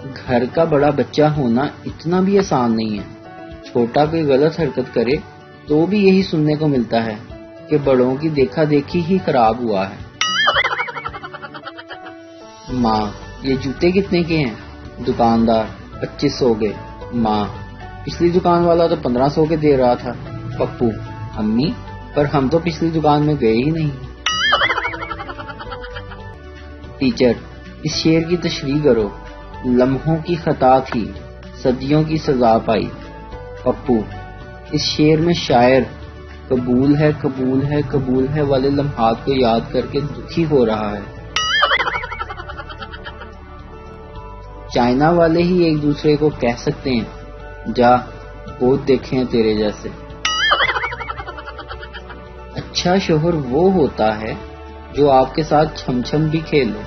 گھر کا بڑا بچہ ہونا اتنا بھی آسان نہیں ہے۔ چھوٹا کوئی غلط حرکت کرے تو بھی یہی سننے کو ملتا ہے کہ بڑوں کی دیکھا دیکھی ہی خراب ہوا ہے۔ ماں، یہ جوتے کتنے کے ہیں؟ دکاندار: 2500 کے۔ ماں: پچھلی دکان والا تو 1500 کے دے رہا تھا۔ پپو: امی، پر ہم تو پچھلی دکان میں گئے ہی نہیں۔ ٹیچر: اس شعر کی تشریح کرو۔ لمحوں کی خطا تھی، صدیوں کی سزا پائی۔ پپو: اس شعر میں شاعر قبول ہے قبول ہے قبول ہے والے لمحات کو یاد کر کے دکھی ہو رہا ہے۔ چائنا والے ہی ایک دوسرے کو کہہ سکتے ہیں، جا بہت دیکھے ہیں تیرے جیسے۔ اچھا شوہر وہ ہوتا ہے جو آپ کے ساتھ چھم چھم بھی کھیلے۔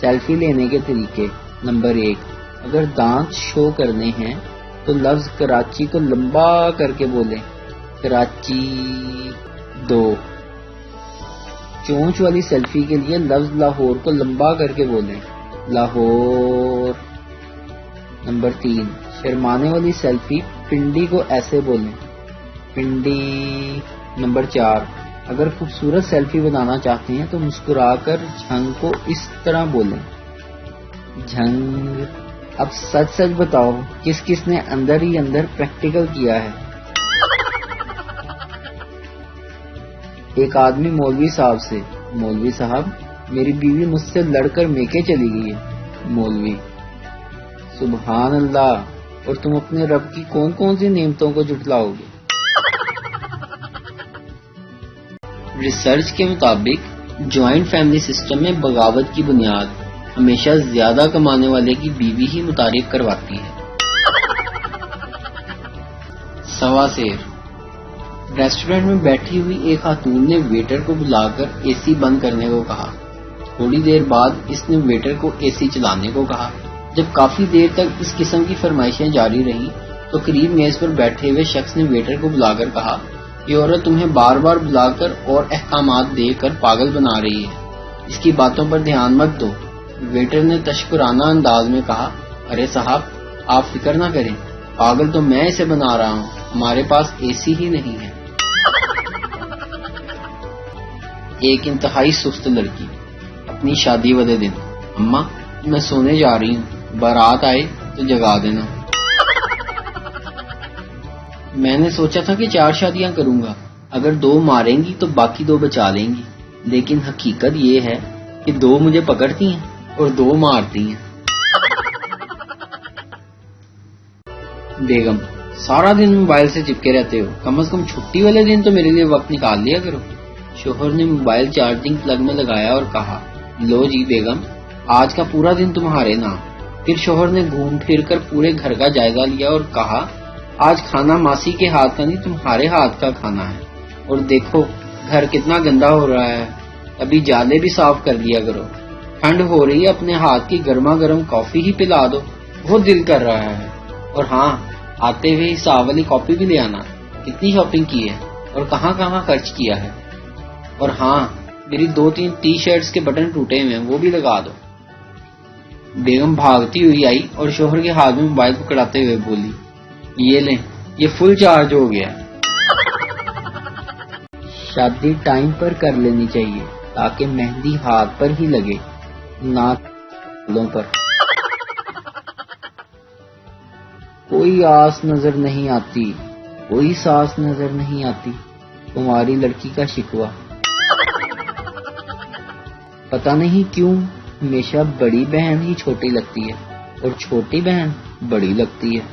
سیلفی لینے کے طریقے: نمبر 1، اگر دانت شو کرنے ہیں تو لفظ کراچی کو لمبا کر کے بولیں، کراچی۔ 2، چونچ والی سیلفی کے لیے لفظ لاہور کو لمبا کر کے بولیں، لاہور۔ نمبر 3، شرمانے والی سیلفی پنڈی کو ایسے بولیں، پنڈی۔ نمبر 4، اگر خوبصورت سیلفی بنانا چاہتے ہیں تو مسکرا کر جھنگ کو اس طرح بولیں، جھنگ۔ اب سچ سچ بتاؤ، کس کس نے اندر ہی اندر پریکٹیکل کیا ہے؟ ایک آدمی مولوی صاحب سے: مولوی صاحب، میری بیوی مجھ سے لڑ کر میکے چلی گئی ہے۔ مولوی: سبحان اللہ، اور تم اپنے رب کی کون کون سی نعمتوں کو جھٹلاؤ گے؟ ریسرچ کے مطابق جوائنٹ فیملی سسٹم میں بغاوت کی بنیاد ہمیشہ زیادہ کمانے والے کی بیوی ہی متعارف کرواتی ہے۔ سوا سیر: ریسٹورینٹ میں بیٹھی ہوئی ایک خاتون نے ویٹر کو بلا کر اے سی بند کرنے کو کہا۔ تھوڑی دیر بعد اس نے ویٹر کو اے سی چلانے کو کہا۔ جب کافی دیر تک اس قسم کی فرمائشیں جاری رہیں تو قریب میز پر بیٹھے ہوئے شخص نے ویٹر کو بلا کر کہا، یہ عورت تمہیں بار بار بلا کر اور احکامات دے کر پاگل بنا رہی ہے، اس کی باتوں پر دھیان مت دو۔ ویٹر نے تشکرانہ انداز میں کہا، ارے صاحب، آپ فکر نہ کریں، پاگل تو میں اسے بنا رہا ہوں، ہمارے پاس اے سی ہی نہیں ہے۔ ایک انتہائی سست لڑکی اپنی شادی والے دن: اماں، میں سونے جا رہی ہوں، بارات آئے تو جگا دینا۔ میں نے سوچا تھا کہ 4 شادیاں کروں گا، اگر 2 ماریں گی تو باقی 2 بچا لیں گی، لیکن حقیقت یہ ہے کہ 2 مجھے پکڑتی ہیں اور 2 مارتی ہیں۔ بیگم: سارا دن موبائل سے چپکے رہتے ہو، کم از کم چھٹی والے دن تو میرے لیے وقت نکال لیا کرو۔ شوہر نے موبائل چارجنگ پلگ میں لگایا اور کہا، لو جی بیگم، آج کا پورا دن تمہارے نام۔ پھر شوہر نے گھوم پھر کر پورے گھر کا جائزہ لیا اور کہا، آج کھانا ماسی کے ہاتھ کا نہیں تمہارے ہاتھ کا کھانا ہے، اور دیکھو گھر کتنا گندا ہو رہا ہے، ابھی جالے بھی صاف کر لیا کرو، ٹھنڈ ہو رہی ہے اپنے ہاتھ کی گرما گرم کافی ہی پلا دو، بہت دل کر رہا ہے، اور ہاں آتے ہوئے حساب والی کاپی بھی لے آنا، کتنی شاپنگ کی ہے اور کہاں کہاں خرچ کیا ہے، اور ہاں میری 2-3 ٹی شرٹس کے بٹن ٹوٹے ہوئے ہیں وہ بھی لگا دو۔ بیگم بھاگتی ہوئی آئی اور شوہر کے ہاتھ میں موبائل پکڑاتے ہوئے بولی، یہ لیں، یہ فل چارج ہو گیا۔ شادی ٹائم پر کر لینی چاہیے تاکہ مہندی ہاتھ پر ہی لگے، نہ بالوں پر۔ کوئی آس نظر نہیں آتی، کوئی ساس نظر نہیں آتی، تمہاری لڑکی کا شکوہ۔ پتہ نہیں کیوں ہمیشہ بڑی بہن ہی چھوٹی لگتی ہے اور چھوٹی بہن بڑی لگتی ہے۔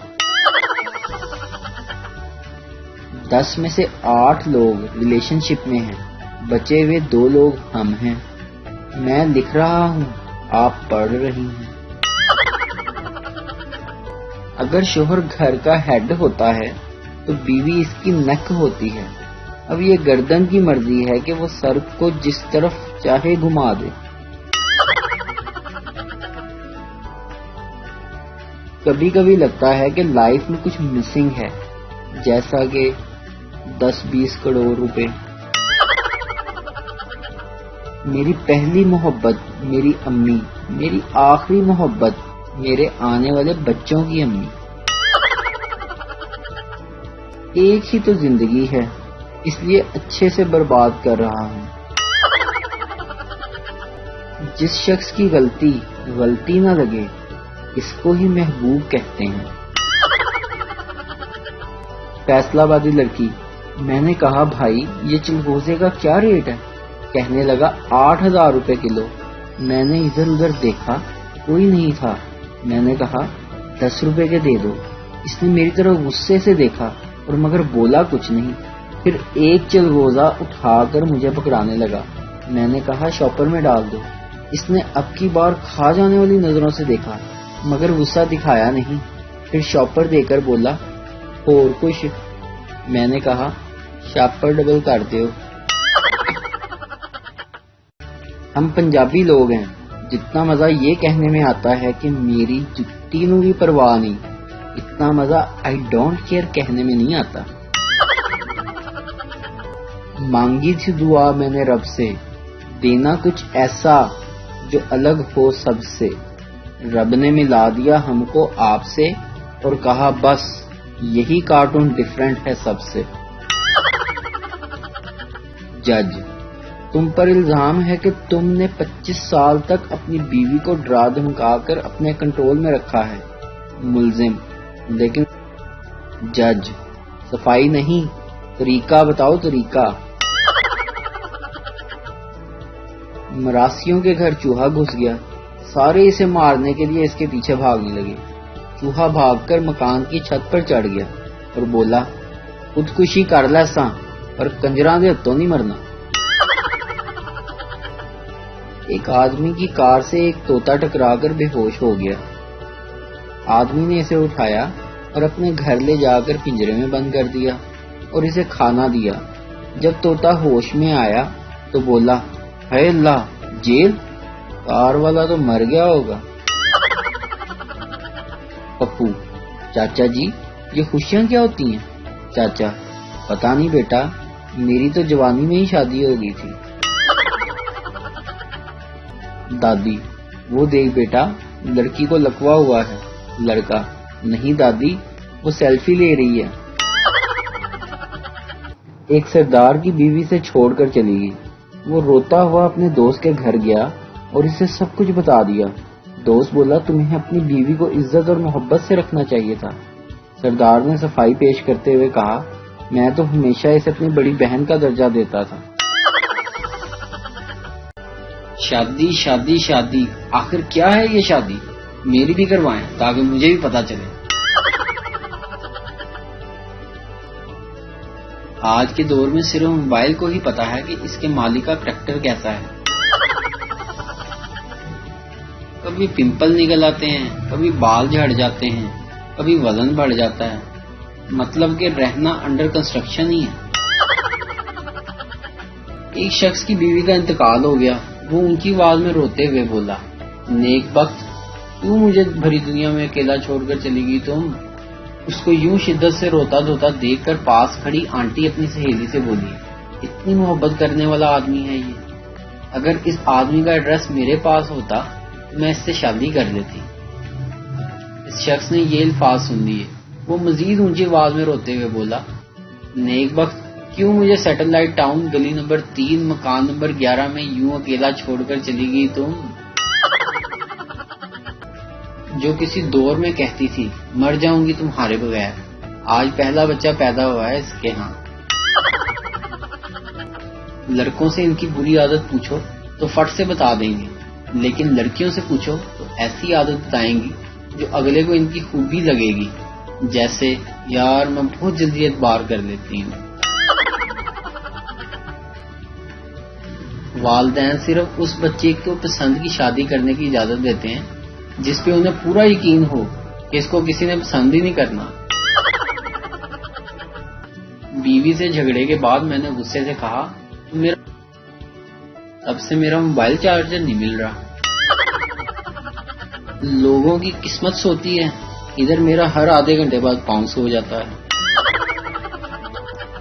10 میں سے 8 لوگ ریلیشن شپ میں ہیں، بچے ہوئے 2 لوگ ہم ہیں۔ میں لکھ رہا ہوں، آپ پڑھ رہی ہیں۔ اگر شوہر گھر کا ہیڈ ہوتا ہے تو بیوی اس کی نک ہوتی ہے۔ اب یہ گردن کی مرضی ہے کہ وہ سر کو جس طرف چاہے گھما دے۔ کبھی کبھی لگتا ہے کہ لائف میں کچھ مسنگ ہے، جیسا کہ 10-20 کروڑ روپے۔ میری پہلی محبت میری امی، میری آخری محبت میرے آنے والے بچوں کی امی۔ ایک ہی تو زندگی ہے، اس لیے اچھے سے برباد کر رہا ہوں۔ جس شخص کی غلطی نہ لگے اس کو ہی محبوب کہتے ہیں۔ فیصلہ آبادی لڑکی: میں نے کہا بھائی یہ چلغوزے کا کیا ریٹ ہے؟ کہنے لگا 8,000 روپے کلو۔ میں نے ادھر ادھر دیکھا، کوئی نہیں تھا۔ میں نے کہا 10 روپے کے دے دو۔ اس نے میری طرف غصے سے دیکھا اور مگر بولا کچھ نہیں۔ پھر ایک چلغوزہ اٹھا کر مجھے پکڑانے لگا۔ میں نے کہا شاپر میں ڈال دو۔ اس نے اب کی بار کھا جانے والی نظروں سے دیکھا مگر غصہ دکھایا نہیں۔ پھر شاپر دے کر بولا اور کچھ؟ میں نے کہا شاپر ڈبل کر دیو۔ ہم پنجابی لوگ ہیں، جتنا مزہ یہ کہنے میں آتا ہے کہ میری جتی نو بھی پرواہ نہیں، اتنا مزہ آئی ڈونٹ کیئر کہنے میں نہیں آتا۔ مانگی تھی دعا میں نے رب سے، دینا کچھ ایسا جو الگ ہو سب سے۔ رب نے ملا دیا ہم کو آپ سے اور کہا بس یہی کارٹون ڈیفرنٹ ہے سب سے۔ جج: تم پر الزام ہے کہ تم نے 25 سال تک اپنی بیوی کو ڈرا دھمکا کر اپنے کنٹرول میں رکھا ہے۔ ملزم: لیکن جج: صفائی نہیں، طریقہ بتاؤ طریقہ۔ مراسیوں کے گھر چوہا گھس گیا، سارے اسے مارنے کے لیے اس کے پیچھے بھاگنے لگے۔ چوہا بھاگ کر مکان کی چھت پر چڑھ گیا اور بولا خودکشی کر لیساں پر کنجراں دے ہتھوں نہیں مرنا۔ ایک آدمی کی کار سے ایک طوطا ٹکرا کر بے ہوش ہو گیا۔ آدمی نے اسے اٹھایا اور اپنے گھر لے جا کر پنجرے میں بند کر دیا اور اسے کھانا دیا۔ جب طوطا ہوش میں آیا تو بولا ہے اللہ، جیل؟ کار والا تو مر گیا ہوگا۔ پپو: چاچا جی یہ خوشیاں کیا ہوتی ہیں؟ چاچا: پتہ نہیں بیٹا، میری تو جوانی میں ہی شادی ہو گئی تھی۔ دادی: وہ دیکھ بیٹا لڑکی کو لکوا ہوا ہے۔ لڑکا: نہیں دادی، وہ سیلفی لے رہی ہے۔ ایک سردار کی بیوی سے چھوڑ کر چلی گئی۔ وہ روتا ہوا اپنے دوست کے گھر گیا اور اسے سب کچھ بتا دیا۔ دوست بولا تمہیں اپنی بیوی کو عزت اور محبت سے رکھنا چاہیے تھا۔ سردار نے صفائی پیش کرتے ہوئے کہا میں تو ہمیشہ اسے اپنی بڑی بہن کا درجہ دیتا تھا۔ شادی شادی شادی، آخر کیا ہے یہ شادی؟ میری بھی کروائیں تاکہ مجھے بھی پتا چلے۔ آج کے دور میں صرف موبائل کو ہی پتا ہے کہ اس کے مالک کا کریکٹر کیسا ہے۔ کبھی پمپل نکل آتے ہیں، کبھی بال جھڑ جاتے ہیں، کبھی وزن بڑھ جاتا ہے، مطلب کہ رہنا انڈر کنسٹرکشن ہی ہے۔ ایک شخص کی بیوی کا انتقال ہو گیا۔ وہ اونچی آواز میں روتے ہوئے بولا نیک بخت، کیوں مجھے بھری دنیا میں اکیلا چھوڑ کر چلی گئی تم؟ اس کو یوں شدت سے روتا دھوتا دیکھ کر پاس کھڑی آنٹی اپنی سہیلی سے بولی اتنی محبت کرنے والا آدمی ہے یہ، اگر اس آدمی کا ایڈریس میرے پاس ہوتا تو میں اس سے شادی کر لیتی۔ اس شخص نے یہ الفاظ سن لیے۔ وہ مزید اونچی آواز میں روتے ہوئے بولا نیک بخت، کیوں مجھے سیٹلائٹ ٹاؤن گلی نمبر 3 مکان نمبر 11 میں یوں اکیلا چھوڑ کر چلی گئی تم؟ جو کسی دور میں کہتی تھی مر جاؤں گی تمہارے بغیر، آج پہلا بچہ پیدا ہوا ہے اس کے ہاں۔ لڑکوں سے ان کی بری عادت پوچھو تو فٹ سے بتا دیں گے، لیکن لڑکیوں سے پوچھو تو ایسی عادت بتائیں گی جو اگلے کو ان کی خوبی لگے گی، جیسے یار میں بہت جلدی اعتبار کر لیتی ہوں۔ والدین صرف اس بچے کو پسند کی شادی کرنے کی اجازت دیتے ہیں جس پہ انہیں پورا یقین ہو کہ اس کو کسی نے پسند ہی نہیں کرنا۔ بیوی سے جھگڑے کے بعد میں نے غصے سے کہا تب سے میرا موبائل چارجر نہیں مل رہا۔ لوگوں کی قسمت سوتی ہے، ادھر میرا ہر آدھے گھنٹے بعد 500 ہو جاتا ہے۔